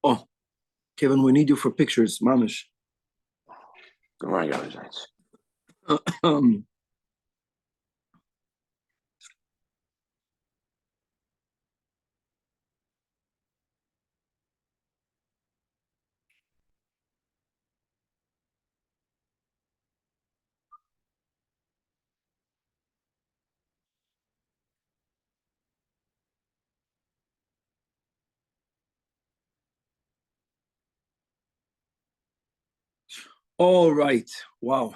Oh, Kevin, we need you for pictures, mamish. Good morning, guys. All right. Wow.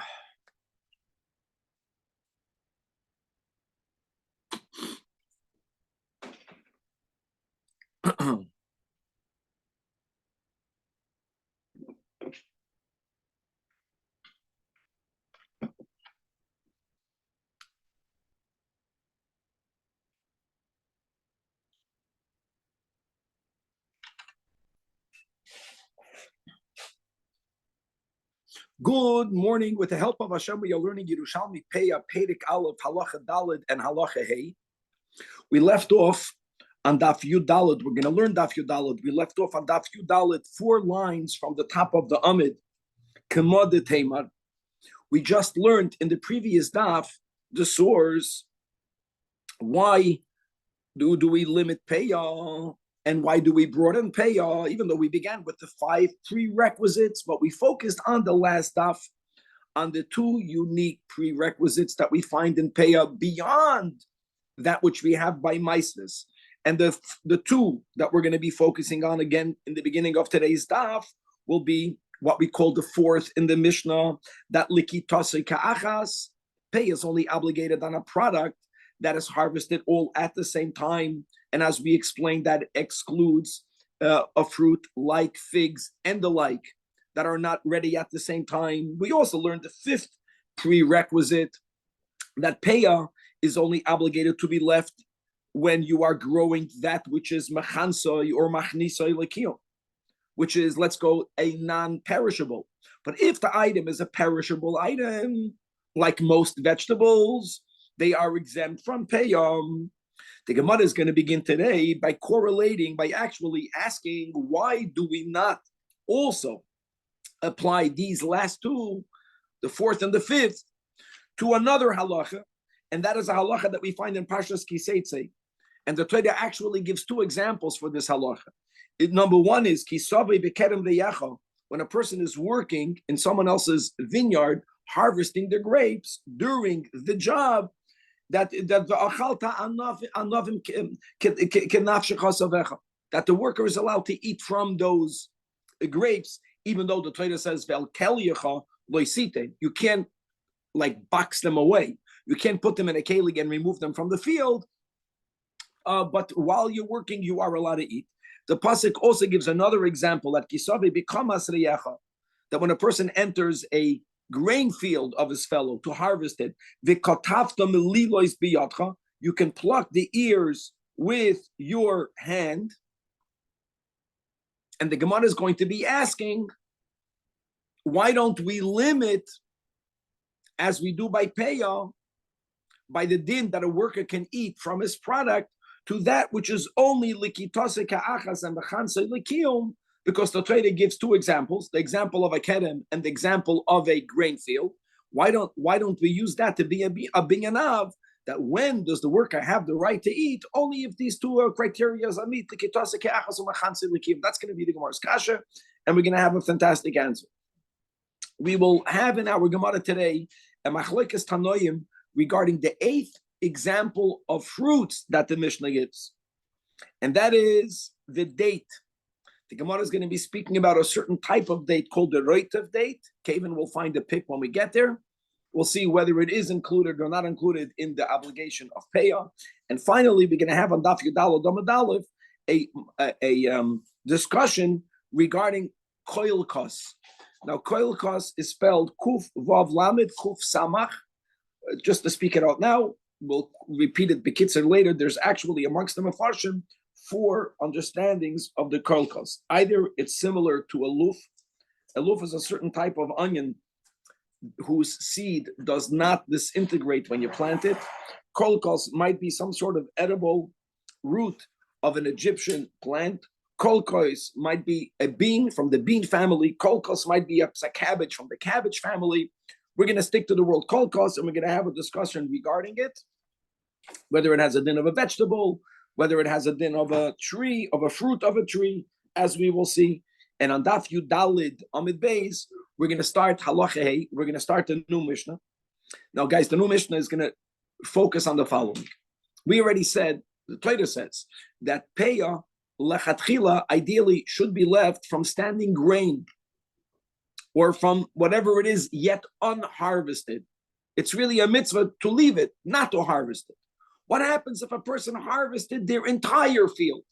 Good morning. With the help of Hashem, we are learning Yerushalmi Peah, Perek Aleph, Halacha Daled, and Halacha Hey. We left off on Daf Yud Daled. We're going to learn Daf Yud Daled. We left off on Daf Yud Daled, 4 lines from the top of the Amid. Kemod Teimar. We just learned in the previous Daf the source. Why do we limit Peah? And why do we broaden Peah, even though we began with the 5 prerequisites, but we focused on the last Daf, on the 2 unique prerequisites that we find in Peah beyond that which we have by Mises. And the 2 that we're going to be focusing on again in the beginning of today's Daf will be what we call the 4th in the Mishnah, that likitase ka'achas, Peah is only obligated on a product that is harvested all at the same time. And as we explained, that excludes a fruit like figs and the like that are not ready at the same time. We also learned the 5th prerequisite, that Peah is only obligated to be left when you are growing that which is mechansoi or machnisoi lekiyom, which is, let's go, a non-perishable. But if the item is a perishable item, like most vegetables, they are exempt from Peah. The Gemara is going to begin today by correlating, by actually asking, why do we not also apply these last 2, the 4th and the 5th, to another halacha, and that is a halacha that we find in Parshas Kiseitze. And the Torah actually gives 2 examples for this halacha. Number 1 is Kisave bekerem veyacha, when a person is working in someone else's vineyard, harvesting the grapes during the job, that the worker is allowed to eat from those grapes, even though the Torah says you can't like box them away. You can't put them in a keli and remove them from the field. But while you're working, you are allowed to eat. The pasuk also gives another example that that when a person enters a grain field of his fellow to harvest it, you can pluck the ears with your hand. And the Gemara is going to be asking, why don't we limit, as we do by Peah, by the din that a worker can eat from his product, to that which is only likitase ka'achas and b'chansei likiyum, because the Torah gives 2 examples, the example of a kerem and the example of a grain field. Why don't we use that to be a binyanav, that when does the worker have the right to eat? Only if these 2 criteria are met. That's going to be the Gemara's kasha, and we're going to have a fantastic answer. We will have in our Gemara today a machlokes tanoim regarding the 8th example of fruits that the Mishnah gives, and that is the date. The Gemara is going to be speaking about a certain type of date called the roitav date. Kevin will find the pick when we get there. We'll see whether it is included or not included in the obligation of Peah. And finally, we're going to have on Daf Yudalad Amud Aleph a discussion regarding koil kos. Now, koil kos is spelled Kuf Vav Lamed Kuf Samach. Just to speak it out now, we'll repeat it bekitzer later. There's actually amongst the Mefarshim 4 understandings of the koil kos. Either it's similar to a luf. A luf is a certain type of onion whose seed does not disintegrate when you plant it. Koil kos might be some sort of edible root of an Egyptian plant. Koil kos might be a bean from the bean family. Koil kos might be a cabbage from the cabbage family. We're going to stick to the word koil kos, and we're going to have a discussion regarding it, whether it has a din of a vegetable, whether it has a din of a tree, of a fruit of a tree, as we will see. And on Daf Yudalid Amid Beis, we're going to start halacha hey. We're going to start the new Mishnah. Now, guys, the new Mishnah is going to focus on the following. We already said, the Torah says, that Peah lechatchila ideally should be left from standing grain or from whatever it is yet unharvested. It's really a mitzvah to leave it, not to harvest it. What happens if a person harvested their entire field,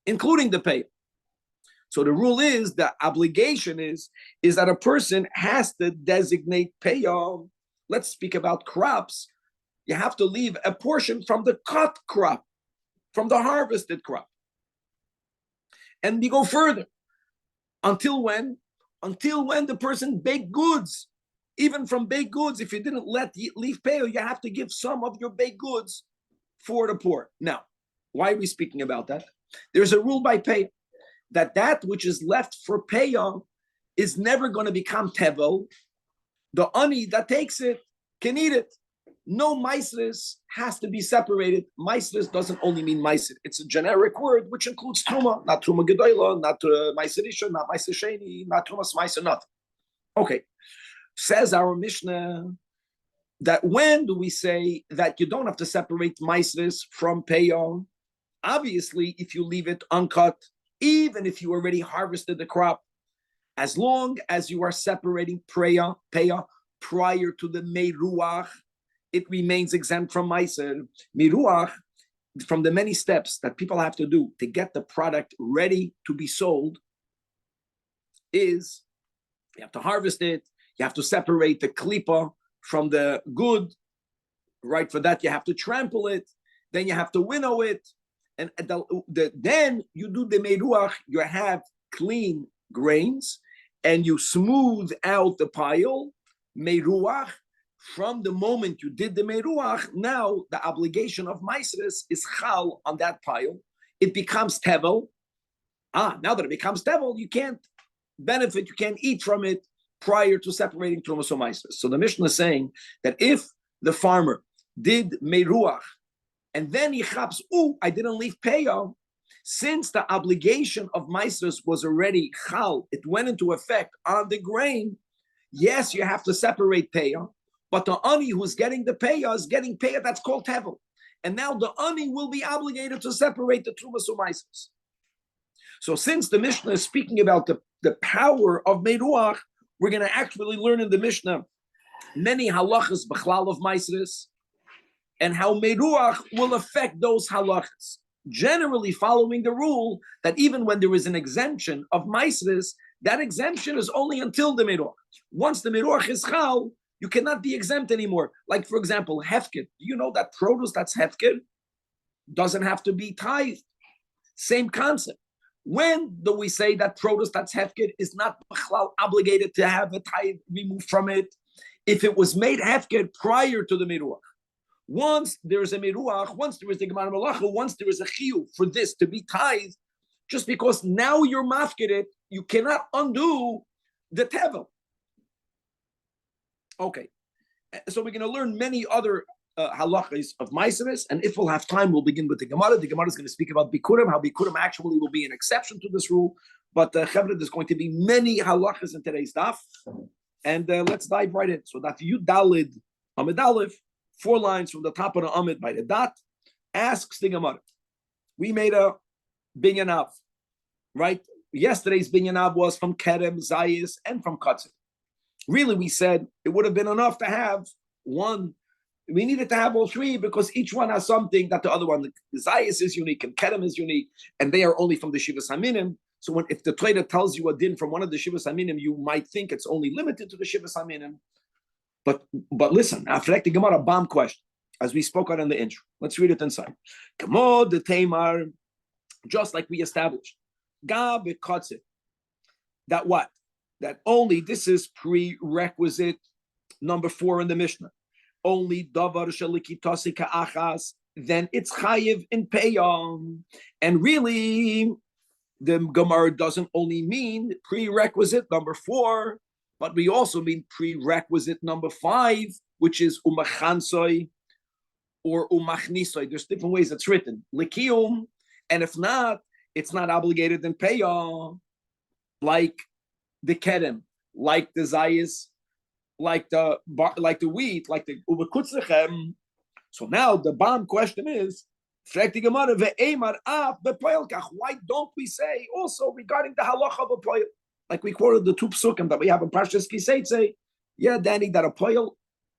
including the Peah? So the rule is, the obligation is that a person has to designate Peah. Let's speak about crops. You have to leave a portion from the cut crop, from the harvested crop. And we go further. Until when? Until when the person baked goods. Even from baked goods, if you didn't leave Peah, you have to give some of your baked goods for the poor. Now, why are we speaking about that? There's a rule by Peah that which is left for Peah is never going to become tevel. The ani that takes it can eat it. No maisris has to be separated. Maisris doesn't only mean maiser. It's a generic word which includes truma, not truma gedola, not maiser isha, not maiser sheni, not trumas maiser, nothing. Okay, says our Mishnah that when do we say that you don't have to separate maisris from Peah? Obviously, if you leave it uncut, even if you already harvested the crop, as long as you are separating Peah prior to the Meruach, it remains exempt from Meiser. Meruach, from the many steps that people have to do to get the product ready to be sold, is you have to harvest it, you have to separate the klipa from the good, right? For that, you have to trample it, then you have to winnow it, and then you do the meruach, you have clean grains, and you smooth out the pile, meruach. From the moment you did the meruach, now the obligation of maisres is chal on that pile. It becomes tevel. Now that it becomes tevel, you can't benefit, you can't eat from it prior to separating trumas or maisres. So the Mishnah is saying that if the farmer did meruach, and then he chaps, I didn't leave Peah. Since the obligation of maisros was already chal, it went into effect on the grain. Yes, you have to separate Peah, but the ani who's getting the Peah is getting Peah that's called tevel. And now the ani will be obligated to separate the trumas or maisros. So since the Mishnah is speaking about the power of meruach, we're going to actually learn in the Mishnah many halachas b'chlal of maisros, and how meruach will affect those halachas. Generally following the rule that even when there is an exemption of maisres, that exemption is only until the meruach. Once the meruach is chal, you cannot be exempt anymore. Like, for example, hefker. Do you know that produce that's hefker doesn't have to be tithed? Same concept. When do we say that produce that's hefker is not obligated to have a tithe removed from it? If it was made hefker prior to the meruach. Once there is a meruach, once there is the gemara malacha, once there is a chiyuv for this to be tithed, just because now you're mafked it, you cannot undo the tevel. Okay, so we're going to learn many other halachas of maiseres, and if we'll have time, we'll begin with the Gemara. The Gemara is going to speak about bikurim, how bikurim actually will be an exception to this rule, but Chevra, there's going to be many halachas in today's daf, and let's dive right in. So that you dalid Amid Aleph, 4 lines from the top of the Amid by the dot, asks the Gemara. We made a binyan av, right? Yesterday's binyan av was from Kerem, Zayis, and from Katzir. Really, we said it would have been enough to have one. We needed to have all 3 because each one has something that the other one, the Zayis is unique and Kerem is unique, and they are only from the Shivas Haminim. So if the trader tells you a din from one of the Shivas Haminim, you might think it's only limited to the Shivas Haminim. But listen, after the Gemara, bomb question, as we spoke on in the intro. Let's read it inside. Kamod the Tamar, just like we established. Gab Katzir. That what? That only this is prerequisite number 4 in the Mishnah. Only davar shalikitasi ka'achas, then it's chayiv in peyam. And really, the Gemara doesn't only mean prerequisite number 4, but we also mean prerequisite number 5, which is umachansoy or umachnisoy. There's different ways it's written. Likiyum, and if not, it's not obligated in peyam, like the kedem, like the zayis, like the wheat, like the ubekutzechem. So now the bomb question is, why don't we say also regarding the halacha of a poil? Like we quoted the 2 psukim that we have in Parshas Kiseitze. Yeah, Danny, that a poil,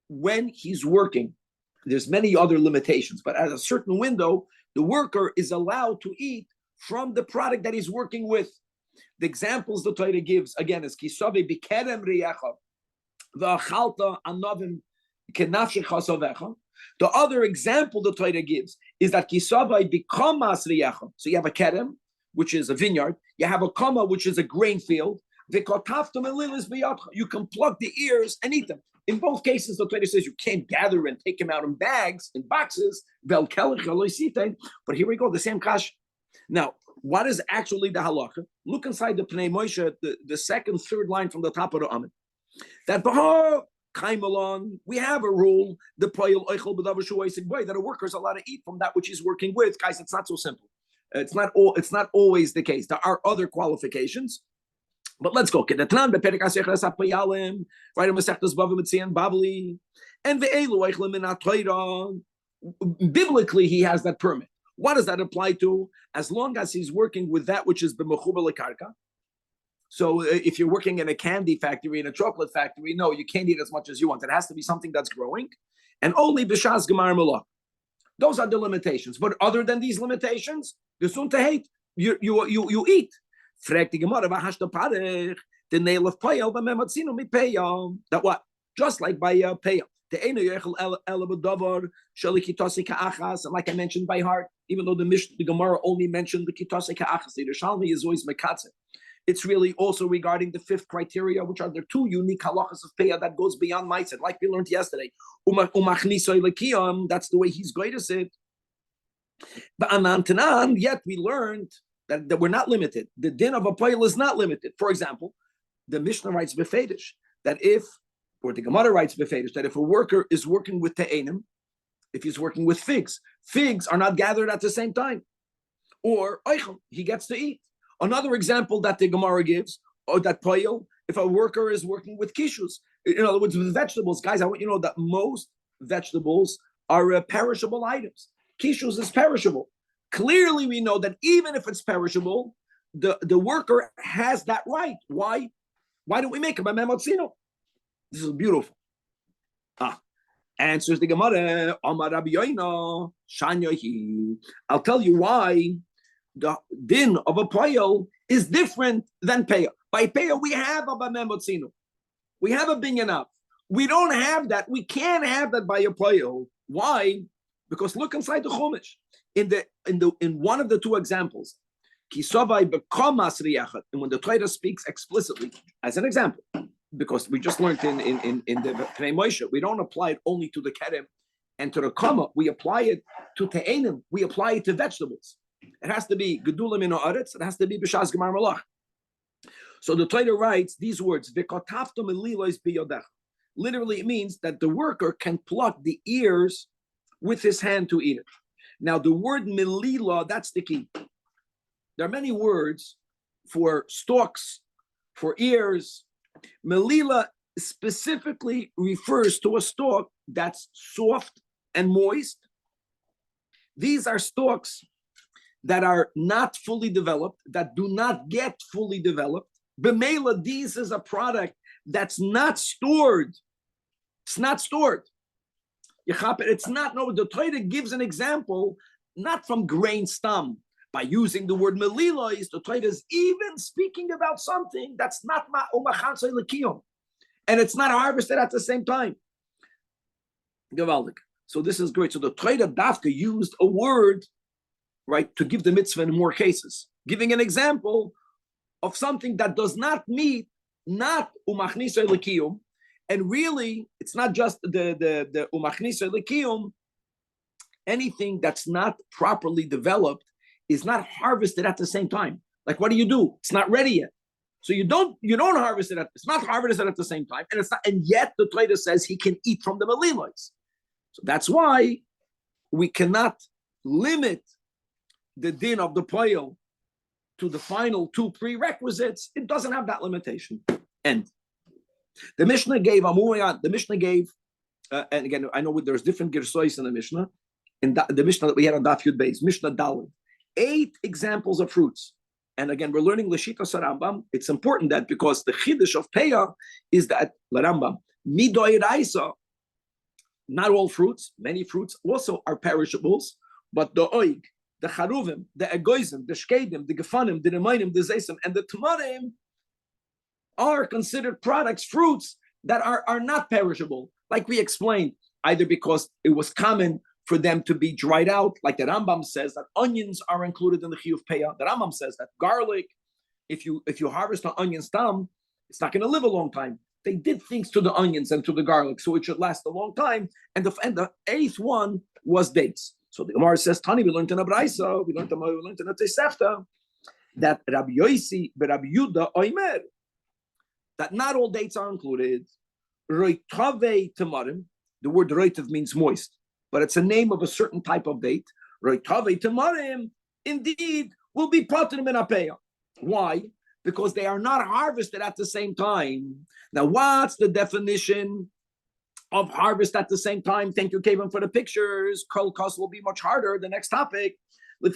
when he's working, there's many other limitations, but at a certain window, the worker is allowed to eat from the product that he's working with. The examples the Torah gives, again, is Kisave Bikerem Riyacha, V'achalta Anovim Kenafshe Chasavecha. The other example the Torah gives is that Kisavai become Masriyacha. So you have a Kerem, which is a vineyard. You have a Kama, which is a grain field. You can pluck the ears and eat them. In both cases, the Torah says you can't gather and take them out in bags, in boxes. But here we go, the same kash. Now, what is actually the halacha? Look inside the Pnei Moshe, the second, third line from the top of the Amid. That we have a rule, the that a worker is allowed to eat from that which he's working with. Guys, it's not so simple. It's not always the case. There are other qualifications. But let's go. And biblically, he has that permit. What does that apply to? As long as he's working with that which is b'mechuber lekarka. So if you're working in a candy factory, in a chocolate factory, no, you can't eat as much as you want. It has to be something that's growing. And only b'shas gemar melach. Those are the limitations. But other than these limitations, the sun to hate, you eat. The nail of payal, that what? Just like by payal. And like I mentioned by heart, even though the Gemara only mentioned the kitase ka'achas, the Yerushalmi is always mekatze. It's really also regarding the 5th criteria, which are the 2 unique halachas of Peah that goes beyond Ma'aser, like we learned yesterday. That's the way he's going to say it. But Anantanan, yet we learned that we're not limited. The din of a poil is not limited. For example, the Mishnah writes befedish that or the Gemara writes befedish that if a worker is working with te'enim, if he's working with figs are not gathered at the same time. Or oichel, he gets to eat. Another example that the Gemara gives, or that poil, if a worker is working with kishus, in other words, with vegetables, guys, I want you to know that most vegetables are perishable items. Kishus is perishable. Clearly, we know that even if it's perishable, the worker has that right. Why? Why don't we make him a memotzino? This is beautiful. Answers the Gemara. I'll tell you why the din of a poil is different than peah. By peah, we have a memotzino. We have a binyan. We don't have that. We can't have that by a poil. Why? Because look inside the Chumash. In one of the 2 examples, kisavai bekomas riyachat, and when the Torah speaks explicitly, as an example, because we just learned in the Pnei Moshe, we don't apply it only to the kerem and to the kama. We apply it to te'enim. We apply it to vegetables. It has to be gedulim in haaretz. It has to be b'shas gemar malach. So the Torah writes these words: "V'kotaftum elilos biyodech." Literally, it means that the worker can pluck the ears with his hand to eat it. Now, the word melila, that's the key. There are many words for stalks, for ears. Melila specifically refers to a stalk that's soft and moist. These are stalks that are not fully developed, that do not get fully developed. B'meila, these is a product that's not stored. It's not stored. It's not, no, the Torah gives an example, not from grain stum. By using the word melilois, the Torah is even speaking about something that's not ma'umachansei lekiyom. And it's not harvested at the same time. Gewaldig. So this is great. So the Peah Daf used a word, right, to give the mitzvah in more cases, giving an example of something that does not meet, not umachnisei lekiyum. And really, it's not just the umachnisei lekiyum. Anything that's not properly developed is not harvested at the same time. Like, what do? It's not ready yet. So you don't harvest it. It's not harvested at the same time, and it's not. And yet the Torah says he can eat from the melilois. So that's why we cannot limit the din of the poil to the final two prerequisites. It doesn't have that limitation. And the Mishnah gave. I'm moving on. The Mishnah gave, and again, I know there's different girsois in the Mishnah. In the Mishnah that we had on Daf Yud Beis, Mishnah Daled, 8 examples of fruits. And again, we're learning L'Shitas Rambam. It's important that because the Chiddush of Peah is that Rambam Midoy Raisa, not all fruits, many fruits also are perishables, but the Oig, the Charuvim, the Egoizim, the Shkedim, the Gefanim, the Remainim, the Zaysim, and the Tamarim are considered products, fruits that are not perishable. Like we explained, either because it was common for them to be dried out, like the Rambam says that onions are included in the Chiyuv Peah. The Rambam says that garlic, if you harvest an onion stem, it's not going to live a long time. They did things to the onions and to the garlic, so it should last a long time. And the 8th one was dates. So the Gemara says, Tani, we learned in a Braisa, we learned in a Tosefta, that Rabbi Yosi, but Rabbi Yuda Oimer, that not all dates are included. Roitave tamarim, the word roitav means moist, but it's a name of a certain type of date. Roitave tamarim, indeed, will be patim in apeya. Why? Because they are not harvested at the same time. Now, what's the definition of harvest at the same time? Thank you, Kevin, for the pictures. Kol cost will be much harder. The next topic. When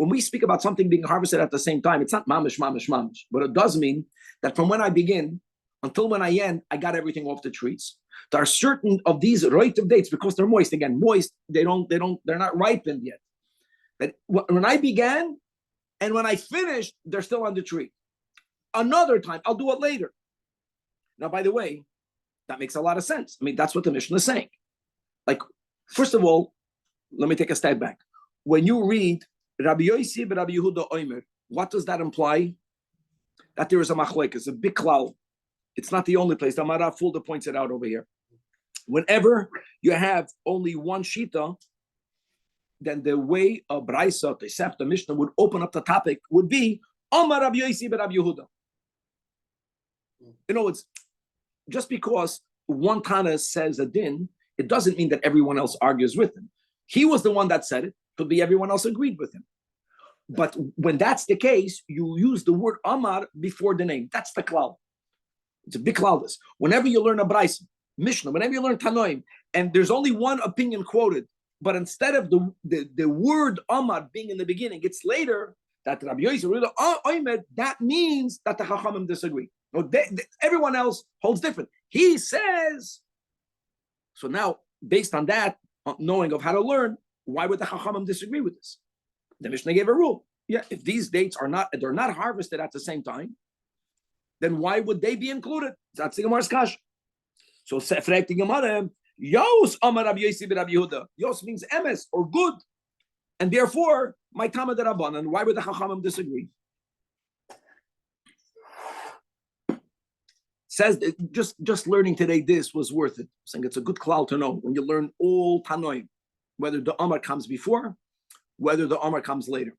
we speak about something being harvested at the same time, it's not mamish, mamish, mamish. But it does mean that from when I begin until when I end, I got everything off the trees. There are certain of these roitiv dates, because they're moist. Again, moist, they're not ripened yet. That when I began and when I finished, they're still on the tree. Another time, I'll do it later. Now, by the way, that makes a lot of sense. I mean, that's what the Mishnah is saying. Like, first of all, let me take a step back. When you read Rabbi Yosi and Rabbi Yehuda Oimer, what does that imply? That there is a machlekes, a big klal. It's not the only place. The Marav Fulda points it out over here. Whenever you have only one shita, then the way a Braisa, the Mishnah would open up the topic would be Amar Rabbi Yosi and Rabbi Yehuda. You know, it's just because one Tana says a din, it doesn't mean that everyone else argues with him. He was the one that said it. Could be everyone else agreed with him. But when that's the case, you use the word Amar before the name. That's the klal. It's a big klal. Whenever you learn a Braisa, Mishnah, whenever you learn Tanoim, and there's only one opinion quoted, but instead of the word Amar being in the beginning, it's later that Rabbi Yosef, that means that the Chachamim disagree. No, everyone else holds different. He says, so now, based on that, knowing of how to learn, why would the Chachamim disagree with this? The Mishnah gave a rule. Yeah, if these dates they're not harvested at the same time, then why would they be included? That's the Gemara's kash. So fragt die Gemara, Yos Amar Rabbi Yosi Rabbi Yehuda. Yos means emes or good, and therefore my Tamad Rabbanan. Why would the Chachamim disagree? Says just learning today this was worth it. Saying it's a good klal to know when you learn all Tanoim, whether the Amar comes before, whether the Amar comes later.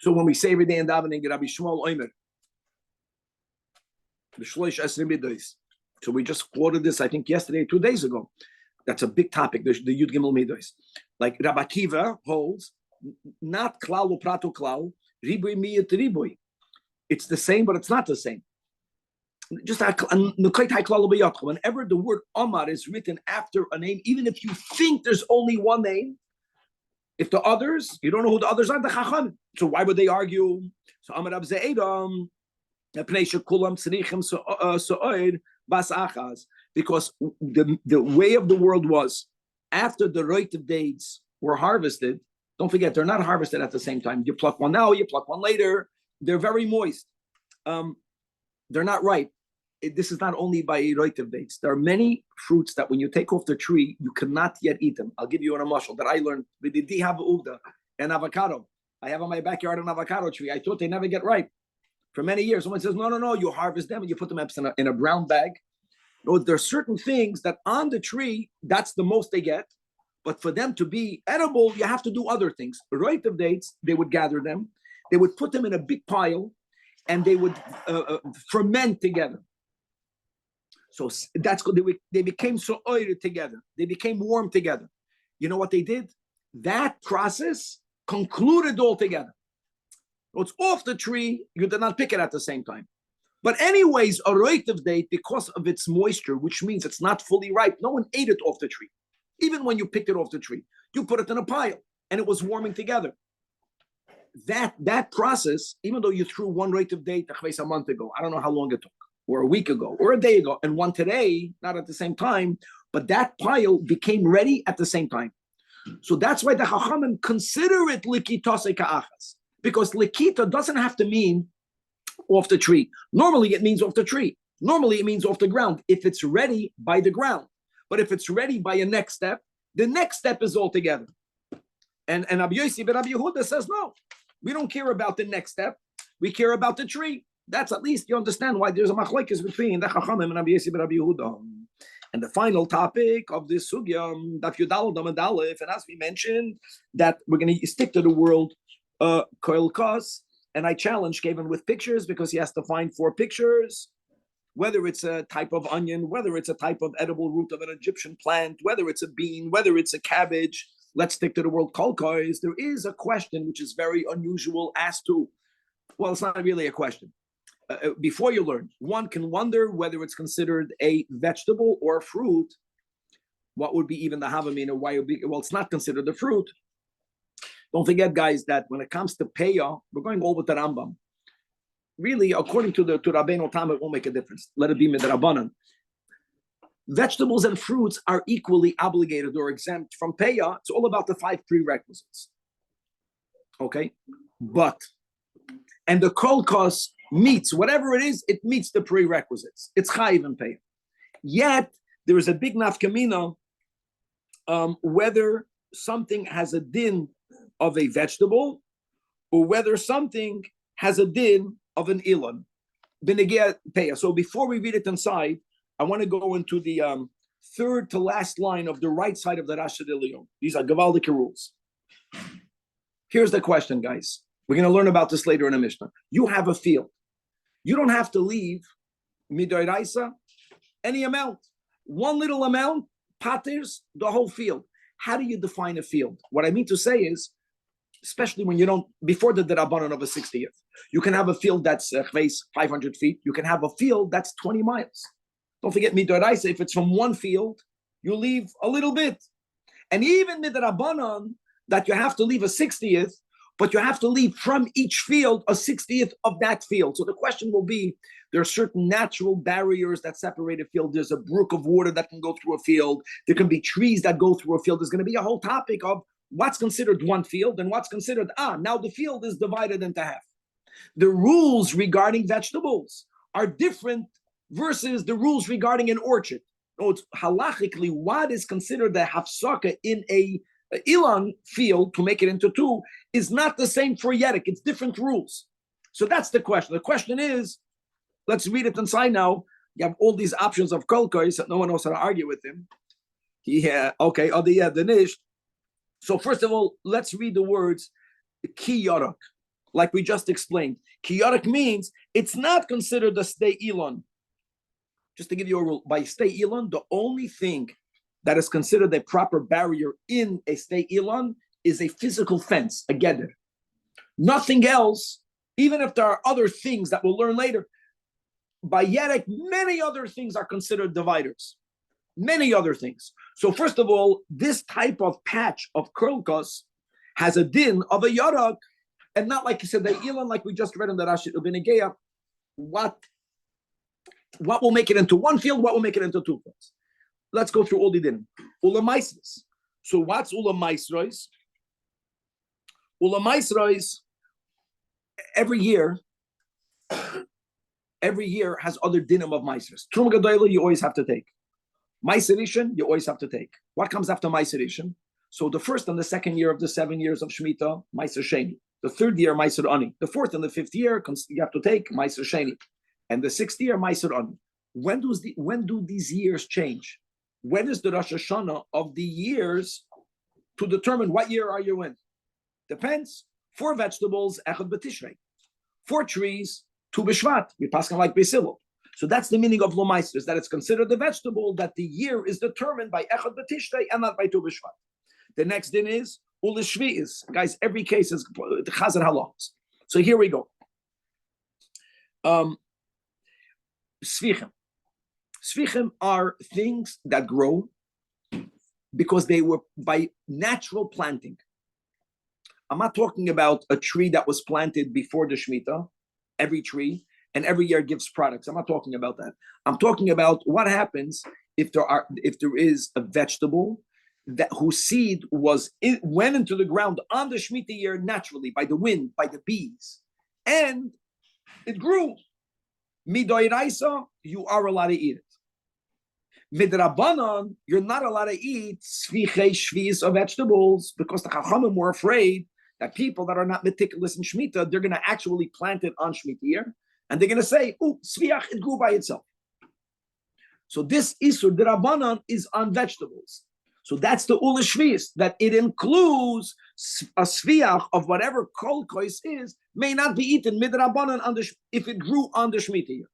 So when we say every day in davening, Rabbi Shmuel Oimer, b'shloish esrei midos. So we just quoted this, I think, yesterday, 2 days ago. That's a big topic, the Yud Gimel Midos. Like Rabbi Akiva holds, not klal u'prato klal, ribui miyat ribui. It's the same, but it's not the same. Just whenever the word Omar is written after a name, even if you think there's only one name, if the others, you don't know who the others are, the Chacham. So why would they argue? So Amar Rab Ze'edam, because the way of the world was after the roitiv dates were harvested. Don't forget, they're not harvested at the same time. You pluck one now, you pluck one later. They're very moist. They're not ripe. This is not only by roitiv dates. There are many fruits that when you take off the tree, you cannot yet eat them. I'll give you an amashal that I learned. They have uvda and avocado. I have on my backyard an avocado tree. I thought they never get ripe. For many years, someone says, no, you harvest them and you put them in a brown bag. No, there are certain things that on the tree, that's the most they get. But for them to be edible, you have to do other things. Roitiv dates, they would gather them. They would put them in a big pile and they would ferment together. So that's good. They became so oily together. They became warm together. You know what they did? That process concluded altogether. So it's off the tree. You did not pick it at the same time. But anyways, a roitiv date, because of its moisture, which means it's not fully ripe, no one ate it off the tree. Even when you picked it off the tree, you put it in a pile and it was warming together. That process, even though you threw one roitiv date a month ago, I don't know how long it took, or a week ago, or a day ago, and one today, not at the same time, but that pile became ready at the same time. So that's why the Chachamim consider it likitase ka'achas, because likita doesn't have to mean off the tree. Normally it means off the tree. Normally it means off the ground, if it's ready by the ground. But if it's ready by a next step, the next step is all together. And Rabbi Yossi ben Rabbi Yehuda says, no, we don't care about the next step. We care about the tree. That's at least you understand why there's a machlokes between the Chachamim and Rabbi Yossi ben Rabbi Yehuda. And the final topic of this sugya, Daf Yudal Damad Aleph, and as we mentioned, that we're going to stick to the world koil kos. And I challenged Kevin with pictures because he has to find 4 pictures. Whether it's a type of onion, whether it's a type of edible root of an Egyptian plant, whether it's a bean, whether it's a cabbage, let's stick to the word kolkos. There is a question which is very unusual as to, well, it's not really a question. Before you learn, one can wonder whether it's considered a vegetable or a fruit. What would be even the havamina? Why would be? Well, it's not considered a fruit. Don't forget, guys, that when it comes to peah, we're going over the Rambam. Really, according to Rabbeinu Tam, it won't make a difference. Let it be midrabanan. Vegetables and fruits are equally obligated or exempt from peah. It's all about the 5 prerequisites. Okay, and the kolkos meets whatever it is. It meets the prerequisites. It's chayiv and peah. Yet there is a big nafkamina whether something has a din of a vegetable or whether something has a din of an ilan, b'negei peah. So before we read it inside, I want to go into the third to last line of the right side of the Rashi D'Elyon. These are Gavaldik rules. Here's the question, guys. We're going to learn about this later in the Mishnah. You have a field. You don't have to leave midoraisa any amount. One little amount patirs the whole field. How do you define a field? What I mean to say is, especially when you don't, before the Derabanan of a 60th, you can have a field that's 500 feet. You can have a field that's 20 miles. Don't forget midoraisa. If it's from one field, you leave a little bit. And even midrabanan, that you have to leave a 60th, but you have to leave from each field a 60th of that field. So the question will be, there are certain natural barriers that separate a field. There's a brook of water that can go through a field. There can be trees that go through a field. There's going to be a whole topic of what's considered one field and what's considered, now the field is divided into half. The rules regarding vegetables are different versus the rules regarding an orchard. No, it's halachically what is considered the hafsaka in a ilan field to make it into 2 is not the same for yedek. It's different rules. So that's the question. The question is, let's read it inside now. You have all these options of kolkos that no one knows how to argue with him. Yeah, okay. The nish. So first of all, let's read the words ki yarak, like we just explained. Ki yarak means it's not considered a stay ilan. Just to give you a rule, by stay ilan, the only thing that is considered a proper barrier in a stay ilan is a physical fence, a geder. Nothing else Even if there are other things that we'll learn later, by Yerek, many other things are considered dividers. Many other things. So first of all, this type of patch of Krolkos has a din of a Yarak, and not like you said, the Ilan, like we just read in the Rashi Ibn Geya. What will make it into one field? What will make it into two fields? Let's go through all the din. Ula Maisros. So what's Ula Maisros? Ula Maisros, every year has other dinim of Maisros. Truma Gedolah, you always have to take. Meiser Rishon, you always have to take. What comes after Meiser Rishon? So the first and the second year of the 7 years of Shemitah, Meiser Sheni. The third year, Meiser Ani. The fourth and the fifth year, you have to take Meiser Sheni. And the sixth year, Meiser Ani. When do these years change? When is the Rosh Hashanah of the years to determine what year are you in? Depends. 4 vegetables, Echad B'Tishrei. 4 trees, 2 B'Shvat. We pass like Beisilo. So that's the meaning of Lo Meiser, is that it's considered a vegetable, that the year is determined by Echad B'Tishrei and not by 2 B'Shvat. The next din is Ul Shvi'is. Guys, every case is the Chazar halachos. So here we go. Svichim. Svichim are things that grow because they were by natural planting. I'm not talking about a tree that was planted before the Shemitah, every tree, and every year gives products. I'm not talking about that. I'm talking about what happens if there is a vegetable that whose seed went into the ground on the Shemitah year naturally by the wind, by the bees, and it grew. Midoiraisa, you are allowed to eat it. Midrabanan, you're not allowed to eat shvi'is of vegetables because the Chachamim were afraid that people that are not meticulous in Shemitah, they're going to actually plant it on Shemitah year, and they're going to say, "Oh, sviach, it grew by itself." So this isur derabanan is on vegetables. So that's the ula shvi'is, that it includes a sviach of whatever kol kois is, may not be eaten midrabanan if it grew on the Shemitah year.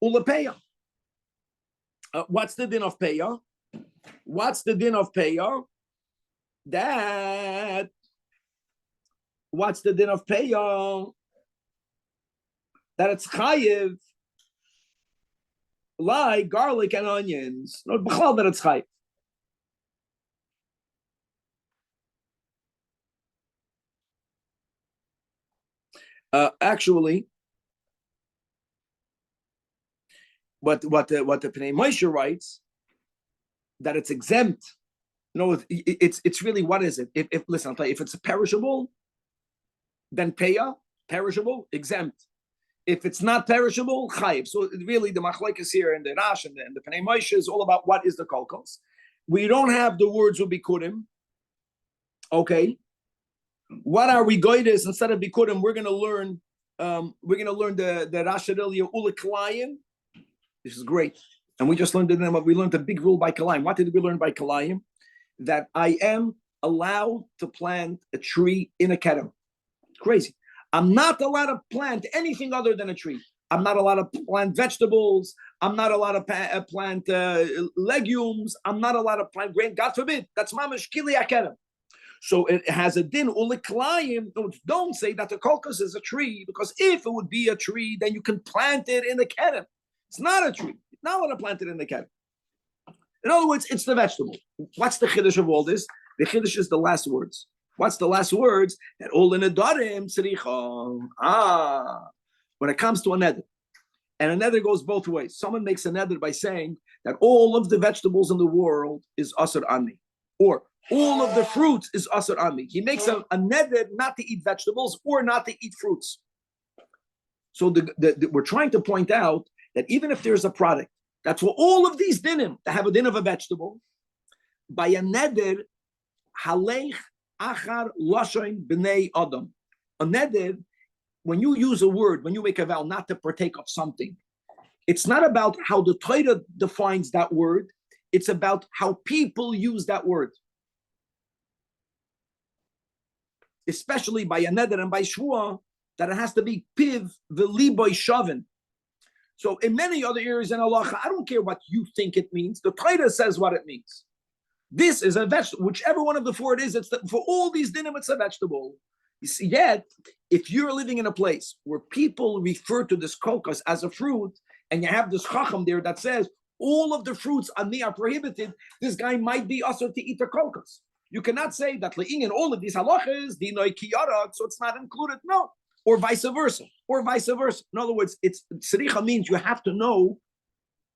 Ula peah. What's the din of peah? What's the din of peah? What's the din of peah? That it's chayiv, like garlic and onions. No, b'chal that it's chayiv. Actually, what the Pnei Moshe writes, that it's exempt. No, it's really, what is it? If listen, I'll tell you, if it's a perishable, then peah, perishable, exempt. If it's not perishable, chayiv. So really, the machlokes here and the Rash and the Pnei Moshe is all about what is the kolkos. We don't have the words ubikudim. Okay. What are we goydes instead of bikudim? We're going to learn the Rashadelia Ula Kalayim. This is great. And we just learned we learned a big rule by Kalayim. What did we learn by Kalayim? That I am allowed to plant a tree in a kedem. Crazy. I'm not allowed to plant anything other than a tree. I'm not allowed to plant vegetables. I'm not allowed to plant legumes. I'm not allowed to plant grain. God forbid. That's mamash kili akedem. So it has a din uliklayim. Don't say that the kolkos is a tree, because if it would be a tree, then you can plant it in the kedem. It's not a tree. You're not allowed to plant it in the kedem. In other words, it's the vegetable. What's the chiddush of all this? The chiddush is the last words. What's the last words? That all in a darim tzricha. When it comes to a neder, and a neder goes both ways. Someone makes a neder by saying that all of the vegetables in the world is asur ani, or all of the fruits is asur ani. He makes a neder not to eat vegetables or not to eat fruits. So we're trying to point out that even if there's a product that's for all of these dinim, to have a din of a vegetable, by a neder, halech achar lashon b'nei adam. A neder, when you use a word, when you make a vow not to partake of something, it's not about how the Torah defines that word. It's about how people use that word. Especially by a neder and by shvuah, that it has to be piv v'liboy shavin. So in many other areas in halacha, I don't care what you think it means. The Torah says what it means. This is a vegetable. Whichever one of the four it is, for all these dinim, it's a vegetable. You see, yet if you're living in a place where people refer to this kokos as a fruit, and you have this chacham there that says all of the fruits on me are prohibited, this guy might be also to eat the kokos. You cannot say that in all of these halachas, dinoi kiyarak, so it's not included. No, or vice versa, or vice versa. In other words, it's tzricha means you have to know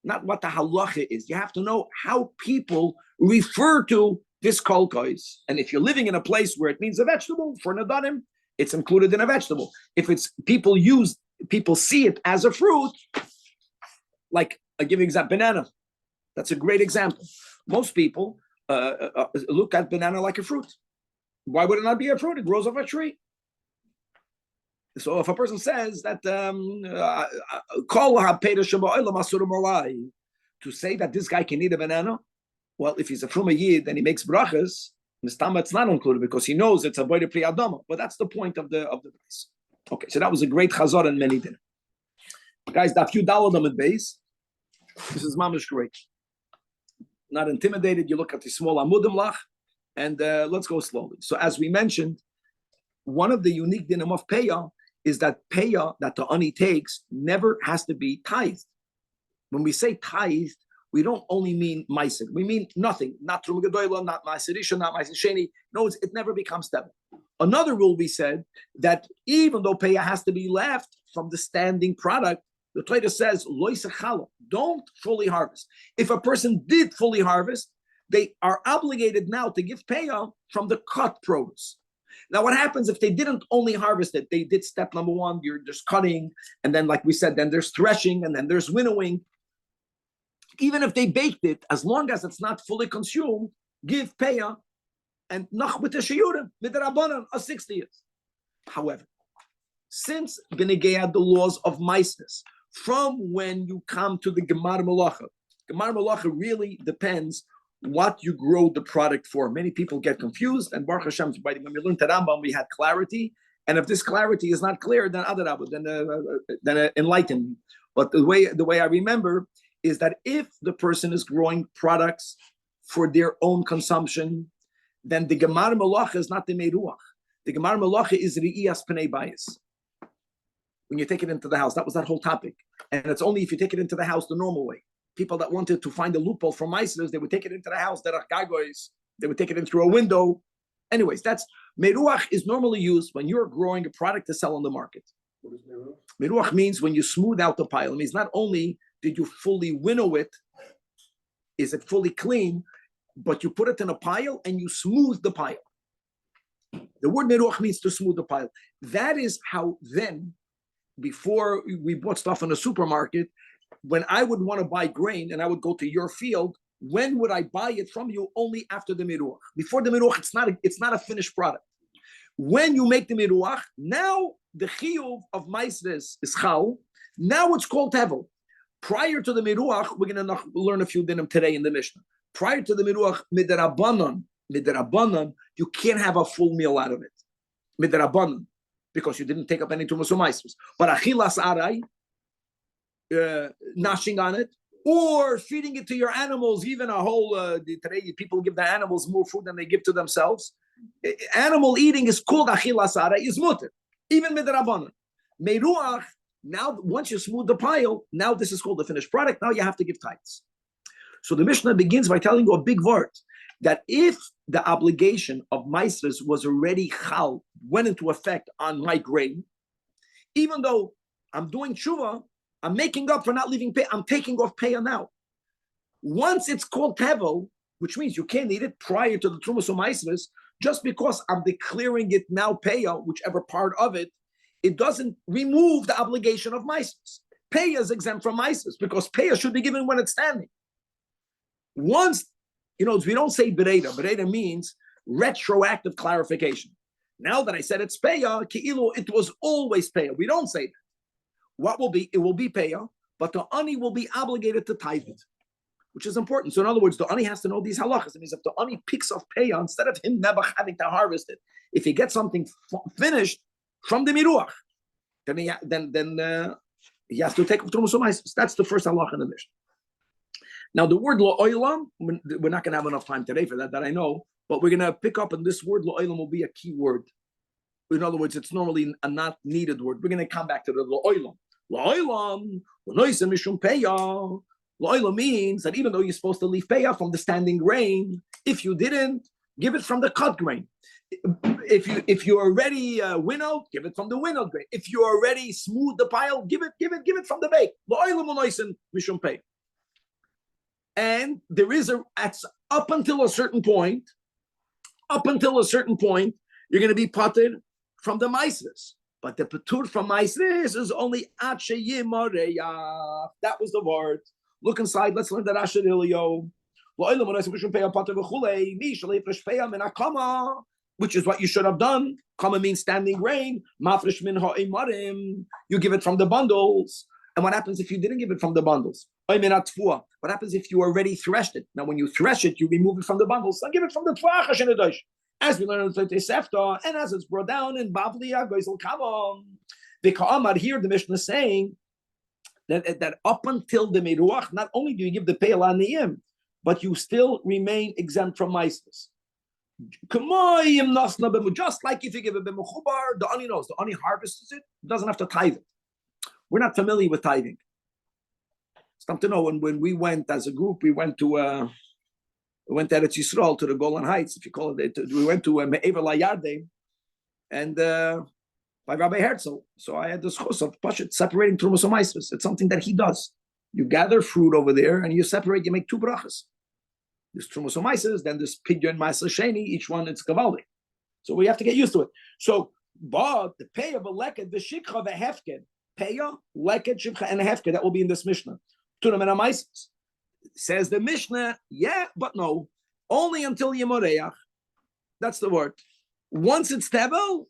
not what the halacha is. You have to know how people refer to this kolkos. And if you're living in a place where it means a vegetable for nadarim, it's included in a vegetable. If it's people see it as a fruit, like I give you an example, banana. That's a great example. Most people look at banana like a fruit. Why would it not be a fruit? It grows off a tree. So if a person says that to say that this guy can eat a banana, well, if he's a fruma yid and he makes brachas, mistama it's not included because he knows it's a boy pri adama. But that's the point of the base. Okay, so that was a great chazor and many didn't. Guys, that few dalad at base. This is mamish great. Not intimidated. You look at the small amudim lach, and let's go slowly. So as we mentioned, one of the unique dinim of peah is that peah that the ani takes never has to be tithed. When we say tithed, we don't only mean ma'aser. We mean nothing. Not truma gedola, not ma'aser rishon, not ma'aser sheni. No, it never becomes tebel. Another rule we said that even though peah has to be left from the standing product, the Torah says loisachala, don't fully harvest. If a person did fully harvest, they are obligated now to give peah from the cut produce. Now, what happens if they didn't only harvest it? They did step number one, you're just cutting, and then, like we said, then there's threshing, and then there's winnowing. Even if they baked it, as long as it's not fully consumed, give peah and nach with the shiyurim, with the rabbanan, a 60th. However, since benegea the laws of meisnes, from when you come to the gemar malacha really depends what you grow the product for. Many people get confused, and Baruch Hashem, when we learned Rambam, we had clarity. And if this clarity is not clear, then then enlighten me. But the way I remember is that if the person is growing products for their own consumption, then the gemar malacha is not the meruach. The gemar malacha is re'iyas pnei bayis. When you take it into the house, that was that whole topic. And it's only if you take it into the house the normal way. People that wanted to find a loophole for meisers, they would take it into the house. That are gagois, they would take it in through a window. Anyways, that's meruach is normally used when you're growing a product to sell on the market. What is meruach? Meruach means when you smooth out the pile. It means not only did you fully winnow it, is it fully clean, but you put it in a pile and you smooth the pile. The word meruach means to smooth the pile. That is how then, before we bought stuff in a supermarket, when I would want to buy grain and I would go to your field, when would I buy it from you? Only after the miruach. Before the miruach, it's not a finished product. When you make the miruach, now the chiyuv of maisres is chal. Now it's called tevel. Prior to the miruach, we're going to learn a few dinim today in the Mishnah. Prior to the miruach, midarabanan, you can't have a full meal out of it. Midarabanan, because you didn't take up any tumas or maisres. But achilas aray, gnashing on it, or feeding it to your animals, even a whole, today people give the animals more food than they give to themselves. Animal eating is called achilas aray, is mutter, even midrabanan. Meruach, now once you smooth the pile, now this is called the finished product, now you have to give tithes. So the Mishnah begins by telling you a big word, that if the obligation of maisres was already chal, went into effect on my grain, even though I'm doing tshuva, I'm making up for not leaving pay. I'm taking off payah now. Once it's called tevel, which means you can't eat it prior to the trumas or maisres, just because I'm declaring it now payah, whichever part of it, it doesn't remove the obligation of maisres. Payah is exempt from maisres because payah should be given when it's standing. Once, we don't say bereda. Bereda means retroactive clarification. Now that I said it's payah, ki'ilu, it was always payah. We don't say that. What will be? It will be payah, but the ani will be obligated to tithe it, which is important. So in other words, the ani has to know these halachas. It means if the ani picks off payah, instead of him never having to harvest it, if he gets something finished from the miruach, then he has to take off trumas u'maisros. That's the first halacha in the Mishnah. Now the word lo'olam, we're not going to have enough time today for that I know, but we're going to pick up on this word lo'olam will be a key word. In other words, it's normally a not needed word. We're going to come back to the lo'olam. Lo'olam, lo'noisen mishum peah. Lo'olam means that even though you're supposed to leave peah from the standing grain, if you didn't, give it from the cut grain. If you already winnowed, give it from the winnowed grain. If you already smooth the pile, give it from the bake. Lo'olam lo'noisen mishum peah. And there is up until a certain point, you're going to be potted from the maisres. But the patur from maisres is only ache yimareya. That was the word. Look inside. Let's learn the Rasha Ilio. Which is what you should have done. Kama means standing grain. Mafresh min ha'imarim. You give it from the bundles. And what happens if you didn't give it from the bundles? What happens if you already threshed it? Now, when you thresh it, you remove it from the bundles. So give it from the tfuach. As we learn in the Sefta, and as it's brought down in Bavliya, Goizel Kavam. The Ka'amar here, the Mishnah is saying that up until the Meruach, not only do you give the Peah Aniyim, but you still remain exempt from Maistas. Just like if you give it b'mechubar, the ani knows. The ani harvests it, doesn't have to tithe it. We're not familiar with tithing. Something to know, when we went as a group, we went to Eretz Yisrael, to the Golan Heights, if you call it. We went to Me'ever Layardeh, and by Rabbi Herzl. So I had the schos of Pashut separating Trumas and Maisros. It's something that he does. You gather fruit over there, and you separate. You make two brachas. There's Trumas and Maisros, then there's Pidyon and Maisros Sheni. Each one it's Gavaldi. So we have to get used to it. So, but the Peah of a Leket, the Shikha, the Hefked, Peah, Leket, Shikha, and Hefked, that will be in this Mishnah. Turam and Maisros. Says the Mishnah, yeah, but no. Only until Yemoreach. That's the word. Once it's Tevel,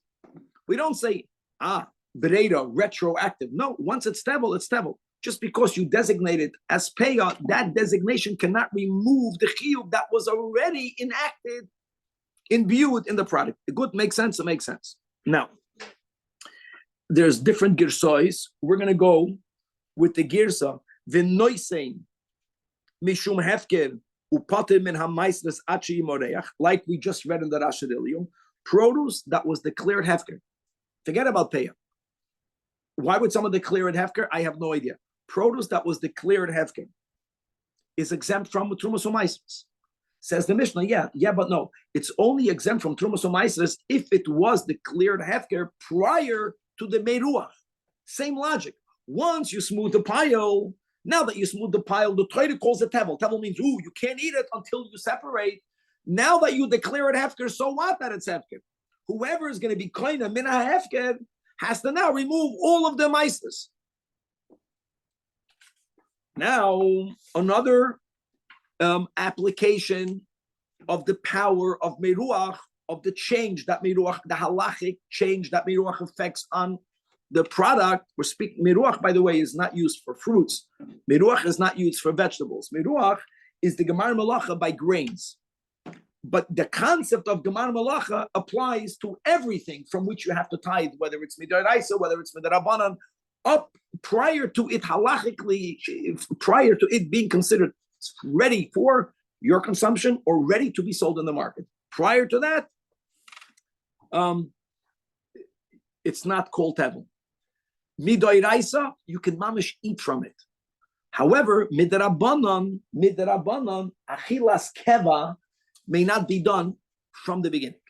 we don't say, Bereda, retroactive. No, once it's Tevel, it's Tevel. Just because you designate it as Peah, that designation cannot remove the chiyuv that was already enacted, imbued in the product. The good makes sense, it makes sense. Now, there's different girsois. We're going to go with the girsa, v'noisein, mishum hefker, upater min hamaisres achi moreach, like we just read in the Rasha Ilio, produce that was declared hefker. Forget about Peah. Why would someone declare it hefker? I have no idea. Produce that was declared hefker is exempt from Trumas u'Maisros. Says the Mishnah, yeah, but no. It's only exempt from Trumas u'Maisros if it was declared hefker prior to the Meruach. Same logic. Once you smooth the pile, now that you smooth the pile, the Torah calls it tevel. Tevel means, you can't eat it until you separate. Now that you declare it hefker, so what that it's hefker? Whoever is going to be koina min hefker has to now remove all of the maistas. Now, another application of the power of Meruach, of the change that Meruach, the halachic change that Meruach affects on the product. We're speaking, Meruach, by the way, is not used for fruits. Meruach is not used for vegetables. Meruach is the Gemar Malacha by grains. But the concept of Gemar Malacha applies to everything from which you have to tithe, whether it's Midaraisa, whether it's Midarabanan, up prior to it halachically, prior to it being considered ready for your consumption or ready to be sold in the market. Prior to that, it's not called tevel. Midaraisa, you can mamish eat from it. However, Midarabanan, achilas keva, may not be done from the beginning.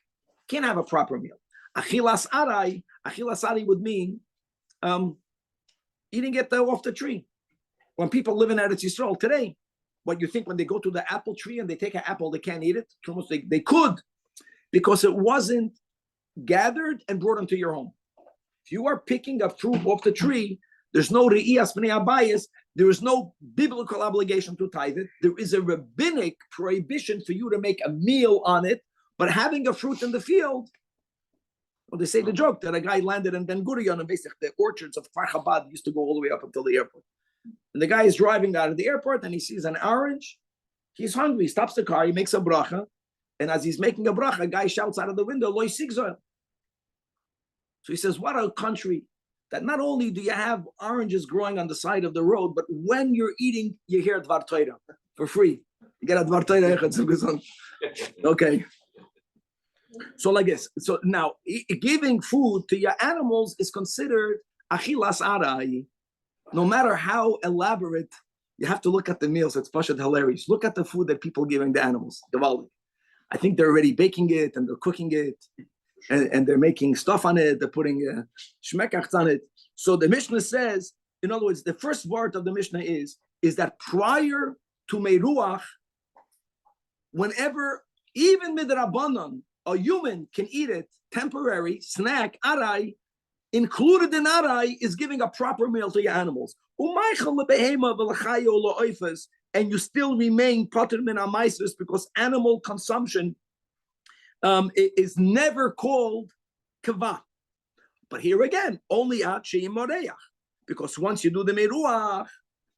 Can't have a proper meal. Achilas arai would mean eating it off the tree. When people live in Eretz Yisrael today, what you think when they go to the apple tree and they take an apple, they can't eat it? They could, because it wasn't gathered and brought into your home. If you are picking a fruit off the tree, there's no re'iyas b'nei abayis, there is no biblical obligation to tithe it. There is a rabbinic prohibition for you to make a meal on it, but having a fruit in the field, well, they say the joke that a guy landed in Ben Gurion and basically the orchards of Kfar Chabad used to go all the way up until the airport. And the guy is driving out of the airport and he sees an orange. He's hungry. He stops the car. He makes a bracha. And as he's making a bracha, a guy shouts out of the window, Loi Sigzoil. So he says, what a country that not only do you have oranges growing on the side of the road, but when you're eating, you hear Dvar Torah for free. You get a Dvar Torah. Okay. So like this. So now giving food to your animals is considered achilas arai. No matter how elaborate, you have to look at the meals. It's pashut hilarious. Look at the food that people giving the animals. I think they're already baking it and they're cooking it, and they're making stuff on it. They're putting shmekachs on it. So the Mishnah says, in other words, the first word of the Mishnah is that prior to Meruach, whenever, even midrabanan, a human can eat it, temporary snack, arai, included in arai is giving a proper meal to your animals. And you still remain patur min hamaisos because animal consumption is never called kava. But here again, only at she'im moreach, because once you do the meruach,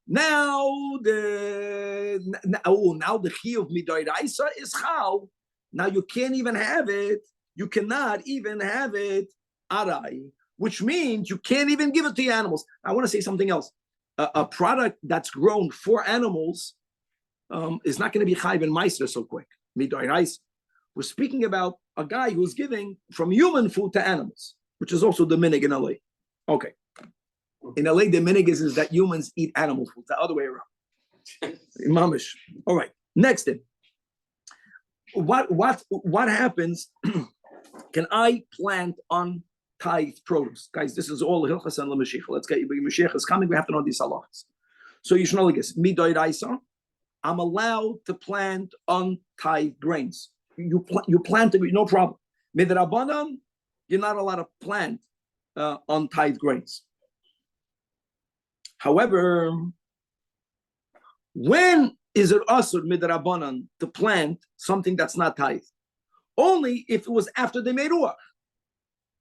now the chiyuv midoraisa is chal. Now you can't even have it. You cannot even have it arai, which means you can't even give it to the animals. I want to say something else. A product that's grown for animals is not going to be chayv and meiser so quick. Midoraisa. We're speaking about a guy who's giving from human food to animals, which is also the minig in LA. Okay. In LA, the minig is that humans eat animal food, the other way around. Mamish. All right. Next thing. What happens? Can I plant untithed produce? Guys, this is all hilchas and l'mashiach. Let's get Mashiach is coming. We have to know these halachas. So you should know like this. Midoraisa, I'm allowed to plant untithed grains. You plant it, no problem. Midrabanan, you're not allowed to plant untithed grains. However, when is it asur midrabanan to plant something that's not tithed? Only if it was after the meruach.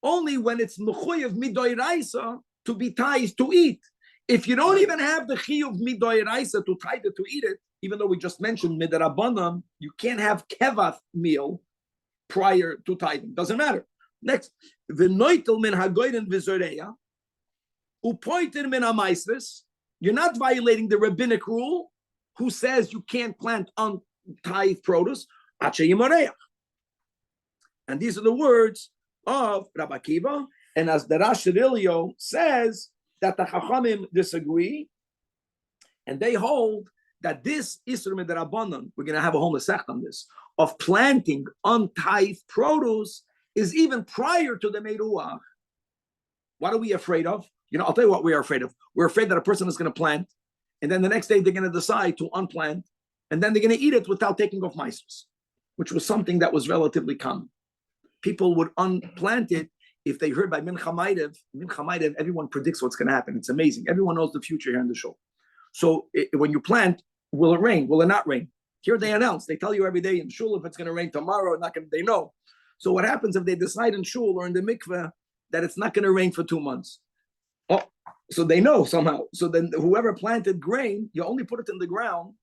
Only when it's mechuyev midoiraisa to be tithed to eat. If you don't even have the chiyuv midoiraisa to tithe it to eat it, even though we just mentioned midrabanan, you can't have kevath meal prior to tithing. Doesn't matter. Next, v'noitel min hagoyden v'zoreya upoitin min hamaisves. You're not violating the rabbinic rule, who says you can't plant untithed produce. And these are the words of Rabbi Akiva. And as the Rash Shadilio says, that the Chachamim disagree, and they hold that this Isur Midrabanan, we're going to have a whole masech on this, of planting untithed produce is even prior to the Meruach. What are we afraid of? I'll tell you what we are afraid of. We're afraid that a person is going to plant, and then the next day they're going to decide to unplant, and then they're going to eat it without taking off meisers, which was something that was relatively common. People would unplant it if they heard by Mincha Maidev, everyone predicts what's going to happen. It's amazing. Everyone knows the future here in the show. So when you plant, will it rain? Will it not rain? Here they announce. They tell you every day in shul if it's going to rain tomorrow. They know. So what happens if they decide in shul or in the mikveh that it's not going to rain for 2 months? Oh, so they know somehow. So then whoever planted grain, you only put it in the ground.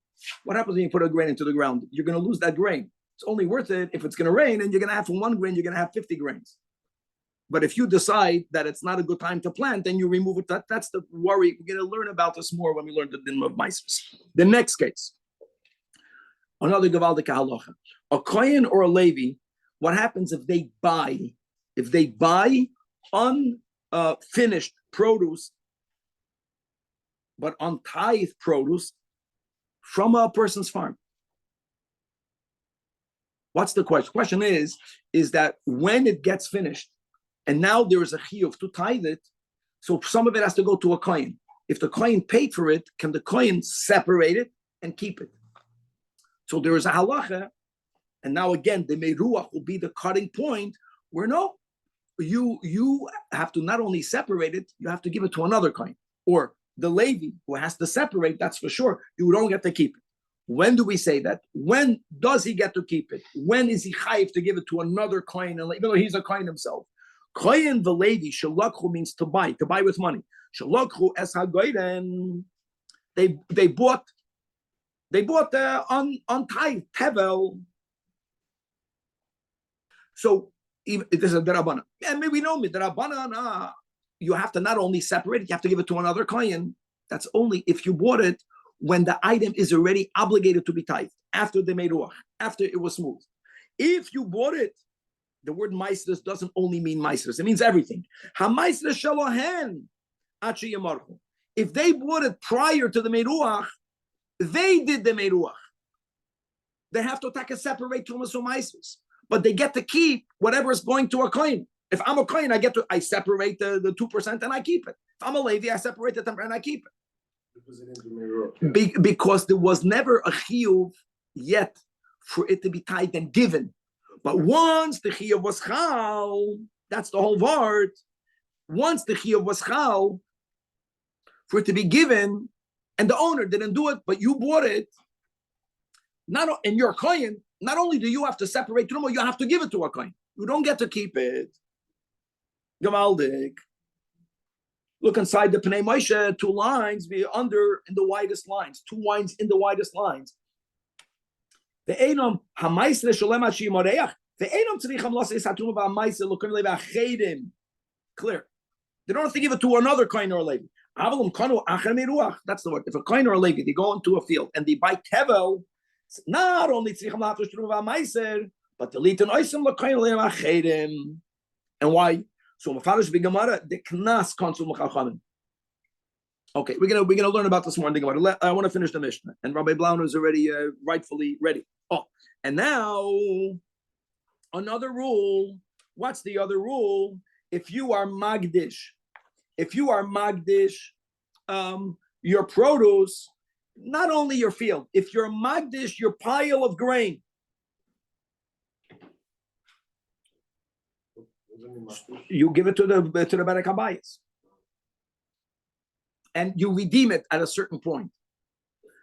What happens when you put a grain into the ground? You're going to lose that grain. It's only worth it if it's going to rain, and you're going to have from 1 grain, you're going to have 50 grains. But if you decide that it's not a good time to plant, then you remove it. That's the worry. We're going to learn about this more when we learn the din of meisers. The next case, another gavaldik halacha. A kohen or a levi, what happens if they buy unfinished produce, but untithed produce from a person's farm? What's the question? The question is that when it gets finished, and now there is a chiyuv to tithe it, so some of it has to go to a kohen. If the kohen paid for it, can the kohen separate it and keep it? So there is a halacha, and now again, the meruach will be the cutting point where no, you have to not only separate it, you have to give it to another kohen. Or the Levi who has to separate, that's for sure, you don't get to keep it. When do we say that? When does he get to keep it? When is he chayiv to give it to another kohen, even though he's a kohen himself? Kohen v'levi shalakhu means to buy with money. Shalakhu es hagoyden. They bought untithed tevel. So this is a derabana, and maybe we know derabana. You have to not only separate it, you have to give it to another kohen. That's only if you bought it when the item is already obligated to be tithed, after the meruach, after it was smooth. If you bought it The word maisres doesn't only mean maisres; it means everything. Ha-maisres shalohen achi yamarchu. If they bought it prior to the meruach, they did the meruach. They have to separate trumas from maisres, but they get to keep whatever is going to a coin. If I'm a coin, I separate the 2% and I keep it. If I'm a Levi, I separate the 10% and I keep it. Because there was never a chiyuv yet for it to be tied and given. But once the chiyuv was chal, that's the whole word. Once the chiyuv was chal, for it to be given, and the owner didn't do it, but you bought it, and you're a coin, not only do you have to separate truma, you have to give it to a coin. You don't get to keep it. Gamaldik. Look inside the Pnei Moshe, 2 lines be under in the widest lines, 2 lines in the widest lines. The Einam Hamaisre Sholem Hashi Moreach. The Einam Tzricham Lasei Satum Va'Maisre Lokim Leva Chedim. Clear. They don't have to give it to another coin or a Levi. Avalum Kanu Acher Meruach. That's the word. If a coin or a Levi, they go into a field and they buy Tevel, not only Tzricham Lafresh Trum Va'Maisre, but the Litan Oisim Lokim Leva Chedim. And why? So Mafarish Bigamara, the Knas Konsul Machachamim. Okay, we're gonna learn about this more in the Gemara. I want to finish the Mishnah, and Rabbi Blau is already rightfully ready. Oh, and now another rule. What's the other rule? If you are magdish, your produce, not only your field. If you're magdish, your pile of grain. You give it to the Berek Habayis. And you redeem it at a certain point.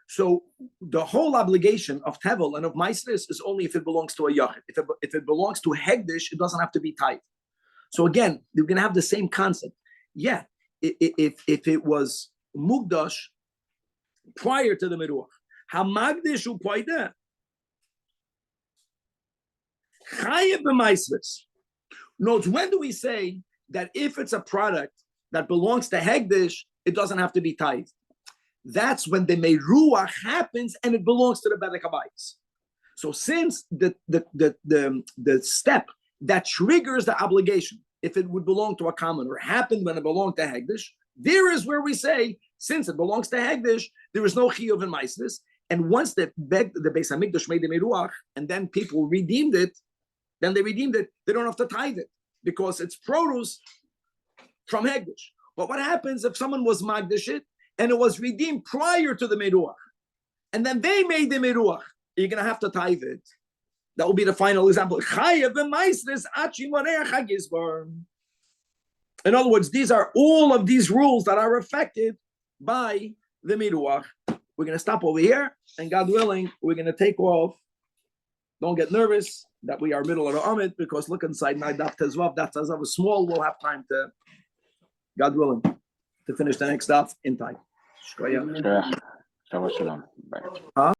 So the whole obligation of Tevel and of Maisris is only if it belongs to a Yachid. If it belongs to Hegdish, it doesn't have to be tied. So again, you're going to have the same concept. Yeah, if it was Mugdash prior to the Meruach, Hamagdish u'poideh, Chayev b'Maisris. Note, when do we say that if it's a product that belongs to Hegdish, it doesn't have to be tithed? That's when the Meruach happens and it belongs to the Berek Habayis. So since the step that triggers the obligation, if it would belong to a commoner, happened when it belonged to Hegdish, there is where we say, since it belongs to Hegdish, there is no Chiyuv in Maisnis. And once the Beis HaMikdash made the Meruach, and then people redeemed it, they don't have to tithe it because it's produce from Hegdish. But what happens if someone was Magdish it and it was redeemed prior to the Meruach, and then they made the Meruach? You're going to have to tithe it. That will be the final example. In other words, these are all of these rules that are affected by the Meruach. We're going to stop over here, and God willing, we're going to take off. Don't get nervous that we are middle of the Amid, because look inside my Daf Tezvav. Daf Tezvav is small. We'll have time to, God willing, to finish the next Daf in time. Shabbat shalom. Bye.